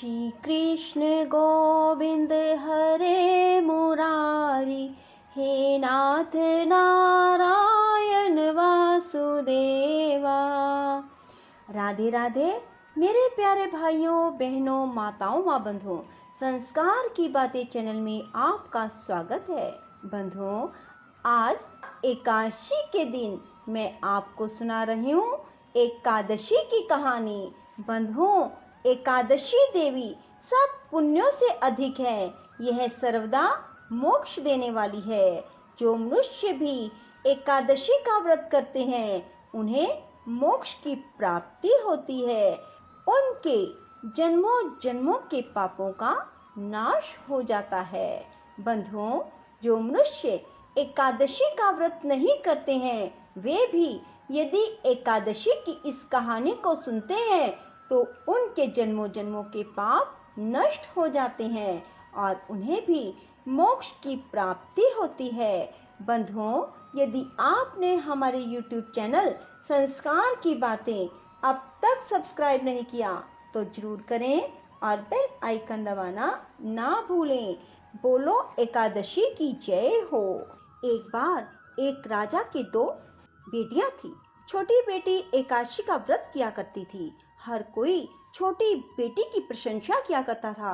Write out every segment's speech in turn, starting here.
श्री कृष्ण गोविंद हरे मुरारी, हे नाथ नारायण वासुदेवा। राधे राधे मेरे प्यारे भाइयों बहनों, माताओं व बंधुओं, संस्कार की बातें चैनल में आपका स्वागत है। बंधुओं, आज एकादशी के दिन मैं आपको सुना रही हूँ एकादशी की कहानी। बंधुओं, एकादशी देवी सब पुण्यों से अधिक है। यह सर्वदा मोक्ष देने वाली है। जो मनुष्य भी एकादशी का व्रत करते हैं उन्हें मोक्ष की प्राप्ति होती है। उनके जन्मों जन्मों के पापों का नाश हो जाता है। बंधुओं, जो मनुष्य एकादशी का व्रत नहीं करते हैं वे भी यदि एकादशी की इस कहानी को सुनते हैं तो उनके जन्मों जन्मों के पाप नष्ट हो जाते हैं और उन्हें भी मोक्ष की प्राप्ति होती है। बंधुओं, यदि आपने हमारे YouTube चैनल संस्कार की बातें अब तक सब्सक्राइब नहीं किया तो जरूर करें और बेल आइकन दबाना ना भूलें। बोलो एकादशी की जय हो। एक बार एक राजा के दो बेटियां थी। छोटी बेटी एकादशी का व्रत किया करती थी। हर कोई छोटी बेटी की प्रशंसा किया करता था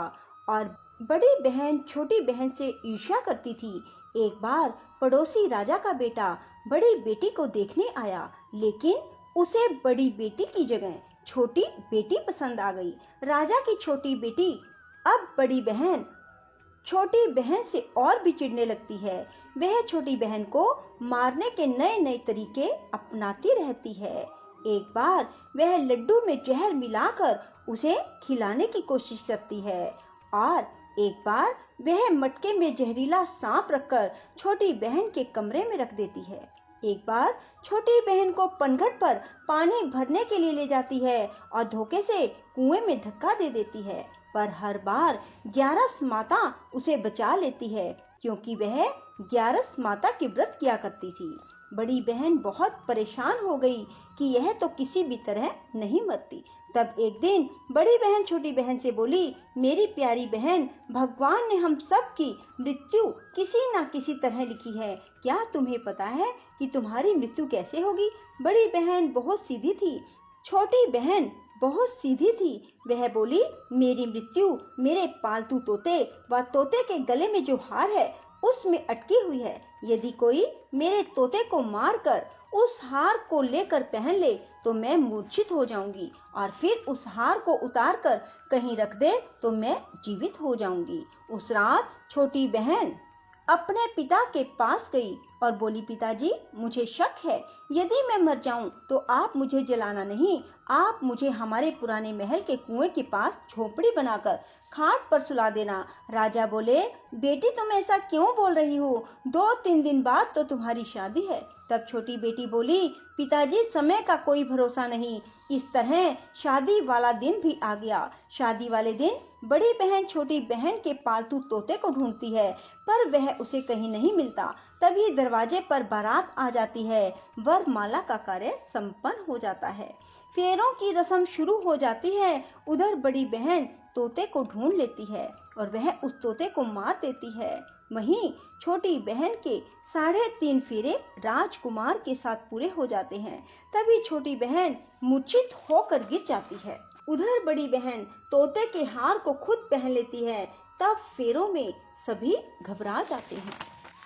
और बड़ी बहन छोटी बहन से ईर्ष्या करती थी। एक बार पड़ोसी राजा का बेटा बड़ी बेटी को देखने आया, लेकिन उसे बड़ी बेटी की जगह छोटी बेटी पसंद आ गई। राजा की छोटी बेटी अब बड़ी बहन छोटी बहन से और भी चिढ़ने लगती है। वह छोटी बहन को मारने के नए नए तरीके अपनाती रहती है। एक बार वह लड्डू में जहर मिलाकर उसे खिलाने की कोशिश करती है और एक बार वह मटके में जहरीला सांप रखकर छोटी बहन के कमरे में रख देती है। एक बार छोटी बहन को पनघट पर पानी भरने के लिए ले जाती है और धोखे से कुएं में धक्का दे देती है, पर हर बार ग्यारस माता उसे बचा लेती है क्योंकि वह ग्यारस माता के व्रत किया करती थी। बड़ी बहन बहुत परेशान हो गई कि यह तो किसी भी तरह नहीं मरती। तब एक दिन बड़ी बहन छोटी बहन से बोली, मेरी प्यारी बहन, भगवान ने हम सब की मृत्यु किसी न किसी तरह लिखी है। क्या तुम्हें पता है कि तुम्हारी मृत्यु कैसे होगी? बड़ी बहन बहुत सीधी थी। छोटी बहन बहुत सीधी थी। वह बोली, मेरी मृत्यु मेरे पालतू तोते व तोते के गले में जो हार है उसमें अटकी हुई है। यदि कोई मेरे तोते को मारकर उस हार को लेकर पहन ले तो मैं मूर्छित हो जाऊंगी और फिर उस हार को उतार कर कहीं रख दे तो मैं जीवित हो जाऊंगी। उस रात छोटी बहन अपने पिता के पास गई और बोली, पिताजी, मुझे शक है, यदि मैं मर जाऊं तो आप मुझे जलाना नहीं, आप मुझे हमारे पुराने महल के कुएं के पास झोपड़ी बनाकर खाट पर सुला देना। राजा बोले, बेटी, तुम ऐसा क्यों बोल रही हो? 2-3 दिन बाद तो तुम्हारी शादी है। तब छोटी बेटी बोली, पिताजी, समय का कोई भरोसा नहीं। इस तरह शादी वाला दिन भी आ गया। शादी वाले दिन बड़ी बहन छोटी बहन के पालतू तोते को ढूंढती है पर वह उसे कहीं नहीं मिलता। तभी दरवाजे पर बारात आ जाती है। वरमाला का कार्य संपन्न हो जाता है। फेरों की रस्म शुरू हो जाती है। उधर बड़ी बहन तोते को ढूंढ लेती है और वह उस तोते को मार देती है। वहीं छोटी बहन के 3.5 फेरे राजकुमार के साथ पूरे हो जाते हैं। तभी छोटी बहन मूर्छित होकर गिर जाती है। उधर बड़ी बहन तोते के हार को खुद पहन लेती है। तब फेरों में सभी घबरा जाते हैं।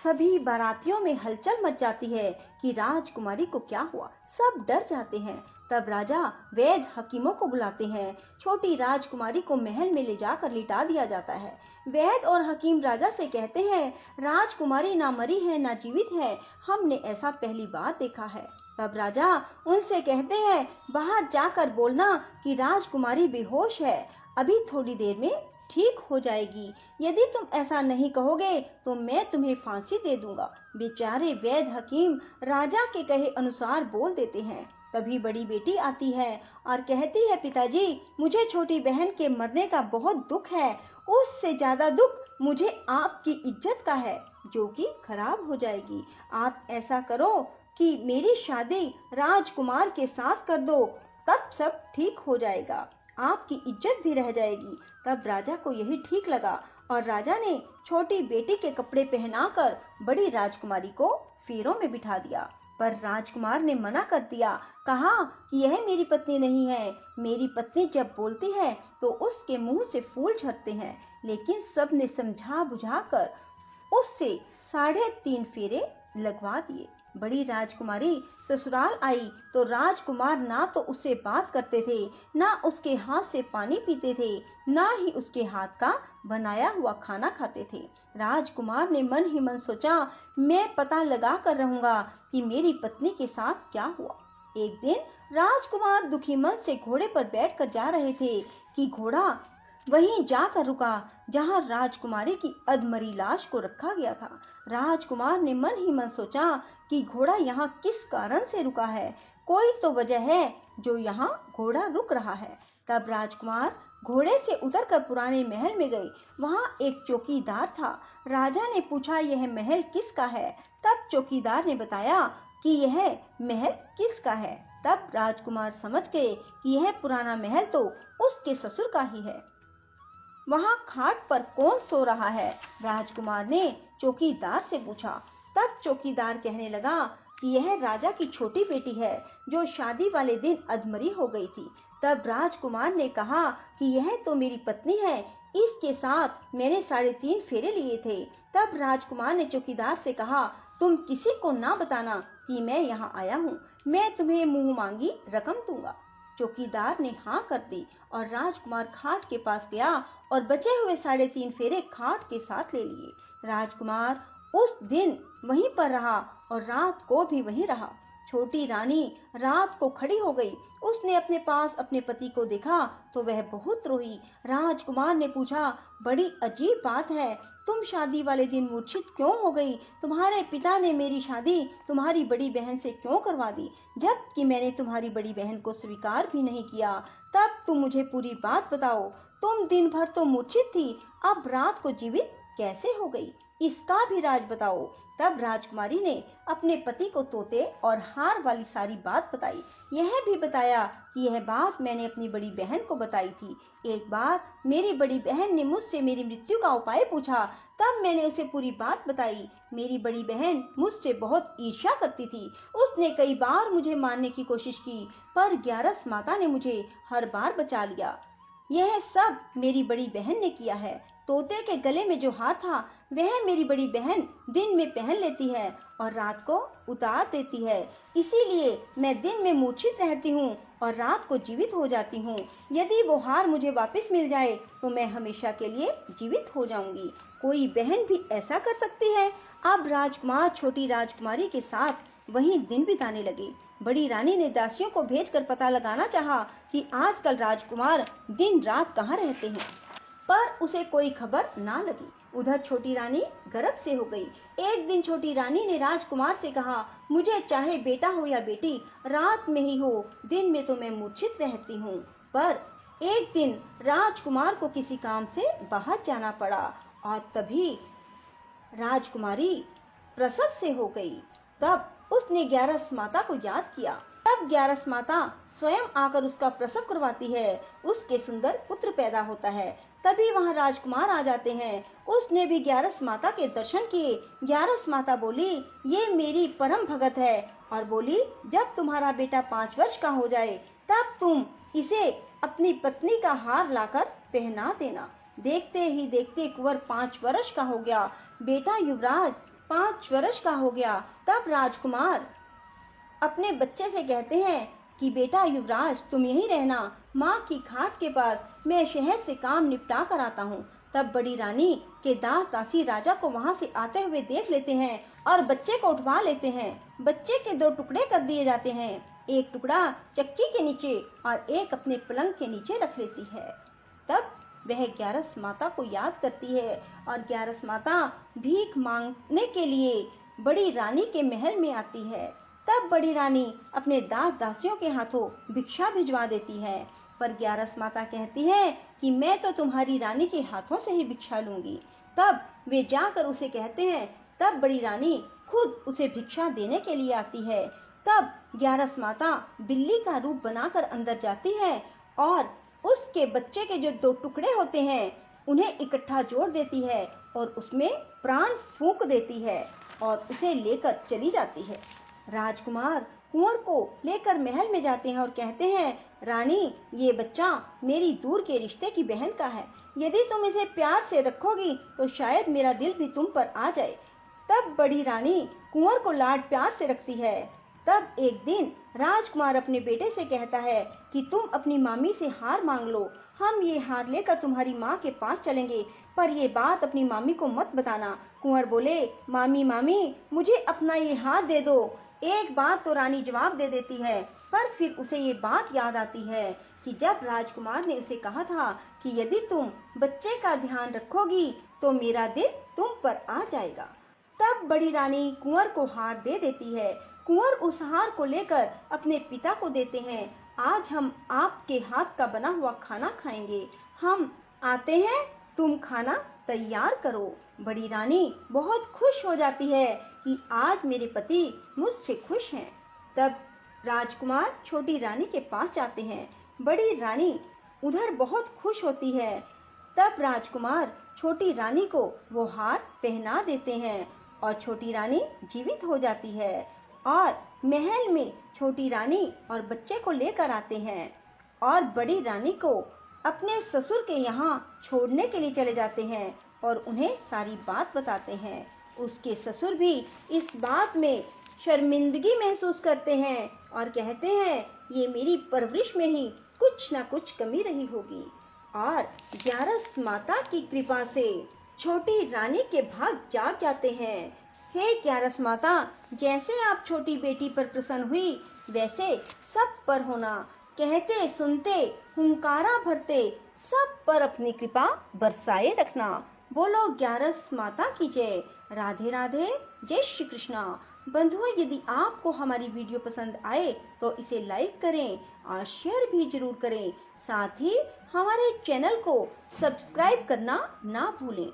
सभी बारातियों में हलचल मच जाती है कि राजकुमारी को क्या हुआ। सब डर जाते हैं। तब राजा वैद्य हकीमों को बुलाते हैं। छोटी राजकुमारी को महल में ले जाकर लिटा दिया जाता है। वैद्य और हकीम राजा से कहते हैं, राजकुमारी ना मरी है ना जीवित है, हमने ऐसा पहली बार देखा है। तब राजा उनसे कहते हैं, बाहर जाकर बोलना कि राजकुमारी बेहोश है, अभी थोड़ी देर में ठीक हो जाएगी। यदि तुम ऐसा नहीं कहोगे तो मैं तुम्हें फांसी दे दूंगा। बेचारे वैद्य हकीम राजा के कहे अनुसार बोल देते हैं। तभी बड़ी बेटी आती है और कहती है, पिताजी, मुझे छोटी बहन के मरने का बहुत दुख है। उससे ज्यादा दुख मुझे आपकी इज्जत का है जो कि खराब हो जाएगी। आप ऐसा करो कि मेरी शादी राजकुमार के साथ कर दो, तब सब ठीक हो जाएगा। आपकी इज्जत भी रह जाएगी। तब राजा को यही ठीक लगा और राजा ने छोटी बेटी के कपड़े पहनाकर बड़ी राजकुमारी को फेरों में बिठा दिया। पर राजकुमार ने मना कर दिया, कहा कि यह मेरी पत्नी नहीं है। मेरी पत्नी जब बोलती है तो उसके मुंह से फूल झरते हैं। लेकिन सबने समझा बुझाकर उससे 3.5 फेरे लगवा दिए। बड़ी राजकुमारी ससुराल आई तो राजकुमार ना तो उससे बात करते थे, ना उसके हाथ से पानी पीते थे, ना ही उसके हाथ का बनाया हुआ खाना खाते थे। राजकुमार ने मन ही मन सोचा, मैं पता लगा कर रहूंगा कि मेरी पत्नी के साथ क्या हुआ। एक दिन राजकुमार दुखी मन से घोड़े पर बैठकर जा रहे थे कि घोड़ा वहीं जाकर रुका जहां राजकुमारी की अधमरी लाश को रखा गया था। राजकुमार ने मन ही मन सोचा कि घोड़ा यहाँ किस कारण से रुका है, कोई तो वजह है जो यहाँ घोड़ा रुक रहा है। तब राजकुमार घोड़े से उतरकर पुराने महल में गए। वहाँ एक चौकीदार था। राजा ने पूछा, यह महल किसका है? तब चौकीदार ने बताया कि यह महल किसका है। तब राजकुमार समझ गए कि यह पुराना महल तो उसके ससुर का ही है। वहाँ खाट पर कौन सो रहा है? राजकुमार ने चौकीदार से पूछा। तब चौकीदार कहने लगा कि यह राजा की छोटी बेटी है जो शादी वाले दिन अधमरी हो गई थी। तब राजकुमार ने कहा कि यह तो मेरी पत्नी है, इसके साथ मैंने 3.5 फेरे लिए थे। तब राजकुमार ने चौकीदार से कहा, तुम किसी को ना बताना कि मैं यहाँ आया हूँ, मैं तुम्हें मुंह मांगी रकम दूंगा। चौकीदार ने हाँ कर दी और राजकुमार खाट के पास गया और बचे हुए 3.5 फेरे खाट के साथ ले लिए। राजकुमार उस दिन वहीं पर रहा और रात को भी वहीं रहा। छोटी रानी रात को खड़ी हो गई। उसने अपने पास अपने पति को देखा तो वह बहुत रोई। राजकुमार ने पूछा, बड़ी अजीब बात है, तुम शादी वाले दिन मूर्छित क्यों हो गई? तुम्हारे पिता ने मेरी शादी तुम्हारी बड़ी बहन से क्यों करवा दी, जबकि मैंने तुम्हारी बड़ी बहन को स्वीकार भी नहीं किया? तब तुम मुझे पूरी बात बताओ। तुम दिन भर तो मूर्छित थी, अब रात को जीवित कैसे हो गई? इसका भी राज बताओ। तब राजकुमारी ने अपने पति को तोते और हार वाली सारी बात बताई। यह भी बताया कि यह बात मैंने अपनी बड़ी बहन को बताई थी। एक बार मेरी बड़ी बहन ने मुझसे मेरी मृत्यु का उपाय पूछा, तब मैंने उसे पूरी बात बताई। मेरी बड़ी बहन मुझसे बहुत ईर्ष्या करती थी। उसने कई बार मुझे मारने की कोशिश की, पर ग्यारस माता ने मुझे हर बार बचा लिया। यह सब मेरी बड़ी बहन ने किया है। तोते के गले में जो हार था वह मेरी बड़ी बहन दिन में पहन लेती है और रात को उतार देती है। इसीलिए मैं दिन में मूर्छित रहती हूँ और रात को जीवित हो जाती हूँ। यदि वो हार मुझे वापस मिल जाए तो मैं हमेशा के लिए जीवित हो जाऊंगी। कोई बहन भी ऐसा कर सकती है? अब राजकुमार छोटी राजकुमारी के साथ वहीं दिन बिताने लगे। बड़ी रानी ने दासियों को भेजकर पता लगाना चाहा कि आजकल राजकुमार दिन रात कहाँ रहते हैं, पर उसे कोई खबर ना लगी। उधर छोटी रानी गर्भ से हो गई। एक दिन छोटी रानी ने राजकुमार से कहा, मुझे चाहे बेटा हो या बेटी, रात में ही हो, दिन में तो मैं मूर्छित रहती हूँ। पर एक दिन राजकुमार को किसी काम से बाहर जाना पड़ा और तभी राजकुमारी प्रसव से हो गई। तब उसने ग्यारस माता को याद किया। तब ग्यारस माता स्वयं आकर उसका प्रसव करवाती है। उसके सुंदर पुत्र पैदा होता है। तभी वहां राजकुमार आ जाते हैं। उसने भी ग्यारस माता के दर्शन किए। ग्यारस माता बोली, ये मेरी परम भगत है, और बोली, जब तुम्हारा बेटा 5 वर्ष का हो जाए तब तुम इसे अपनी पत्नी का हार लाकर पहना देना। देखते ही देखते कुंवर 5 वर्ष का हो गया। बेटा युवराज 5 वर्ष का हो गया। तब राजकुमार अपने बच्चे से कहते हैं कि बेटा युवराज, तुम यहीं रहना, माँ की खाट के पास, मैं शहर से काम निपटा कर आता हूँ। तब बड़ी रानी के दास दासी राजा को वहां से आते हुए देख लेते हैं और बच्चे को उठवा लेते हैं। बच्चे के 2 टुकड़े कर दिए जाते हैं। एक टुकड़ा चक्की के नीचे और एक अपने पलंग के नीचे रख लेती है। तब वह ग्यारस माता को याद करती है और ग्यारस माता भीख मांगने के लिए बड़ी रानी के महल में आती है। तब बड़ी रानी अपने दास दासियों के हाथों भिक्षा भिजवा देती है, पर ग्यारस माता कहती है कि मैं तो तुम्हारी रानी के हाथों से ही भिक्षा लूंगी। तब वे जाकर उसे कहते हैं। तब बड़ी रानी खुद उसे भिक्षा देने के लिए आती है। तब ग्यारस माता बिल्ली का रूप बनाकर अंदर जाती है और उसके बच्चे के जो 2 टुकड़े होते हैं उन्हें इकट्ठा जोड़ देती है और उसमें प्राण फूंक देती है और उसे लेकर चली जाती है। राजकुमार कुंवर को लेकर महल में जाते हैं और कहते हैं, रानी, ये बच्चा मेरी दूर के रिश्ते की बहन का है। यदि तुम इसे प्यार से रखोगी तो शायद मेरा दिल भी तुम पर आ जाए। तब बड़ी रानी कुंवर को लाड प्यार से रखती है। तब एक दिन राजकुमार अपने बेटे से कहता है कि तुम अपनी मामी से हार मांग लो, हम ये हार लेकर तुम्हारी माँ के पास चलेंगे, पर ये बात अपनी मामी को मत बताना। कुंवर बोले, मामी मामी, मुझे अपना ये हार दे दो। एक बार तो रानी जवाब दे देती है, पर फिर उसे ये बात याद आती है कि जब राजकुमार ने उसे कहा था कि यदि तुम बच्चे का ध्यान रखोगी तो मेरा दिल तुम पर आ जाएगा। तब बड़ी रानी कुंवर को हार दे देती है। कुंवर उस हार को लेकर अपने पिता को देते हैं। आज हम आपके हाथ का बना हुआ खाना खाएंगे, हम आते हैं, तुम खाना तैयार करो। बड़ी रानी बहुत खुश हो जाती है कि आज मेरे पति मुझसे खुश हैं। तब राजकुमार छोटी रानी के पास जाते हैं। बड़ी रानी उधर बहुत खुश होती है। तब राजकुमार छोटी रानी को वो हार पहना देते हैं और छोटी रानी जीवित हो जाती है और महल में छोटी रानी और बच्चे को लेकर आते हैं और बड़ी रानी को अपने ससुर के यहाँ छोड़ने के लिए चले जाते हैं और उन्हें सारी बात बताते हैं। उसके ससुर भी इस बात में शर्मिंदगी महसूस करते हैं और कहते हैं, ये मेरी परवरिश में ही कुछ ना कुछ कमी रही होगी। और ग्यारस माता की कृपा से छोटी रानी के भाग जाग जाते हैं। हे ग्यारस माता, जैसे आप छोटी बेटी पर प्रसन्न हुई वैसे सब पर होना। कहते सुनते हुंकारा भरते सब पर अपनी कृपा बरसाए रखना। बोलो ग्यारस माता की जय। राधे राधे, जय श्री कृष्णा। बंधुओं, यदि आपको हमारी वीडियो पसंद आए तो इसे लाइक करें और शेयर भी जरूर करें। साथ ही हमारे चैनल को सब्सक्राइब करना ना भूलें।